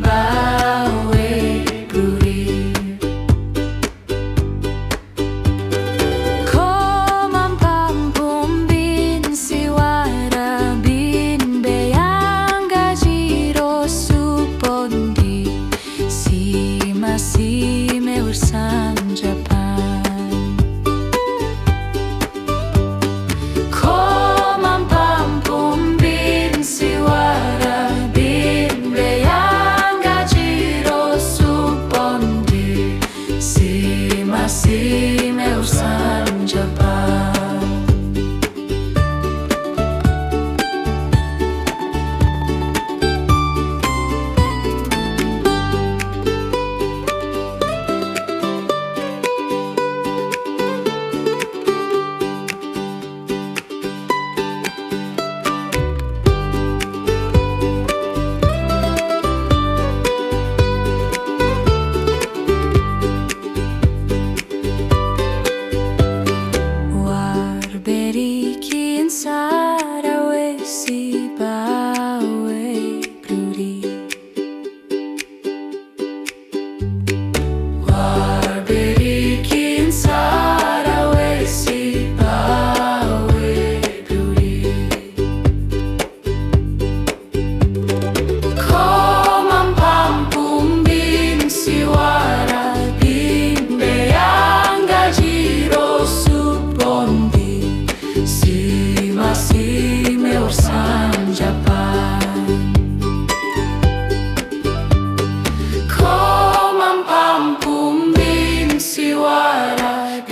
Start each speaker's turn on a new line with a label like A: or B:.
A: bawe guri. Komam pampum bin siwara bin beyangga jiro supondi sime ursan Japan. Komam pampum bin siwara bin beyangga jiro supondi sime ursan Japan. Berikin sarawe si bawe gluri. War berikin sarawe si bawe gluri. Komam pampum bin siwara bin beyangga jiro supondi sime ursan Japan. Komam pampum bin siwara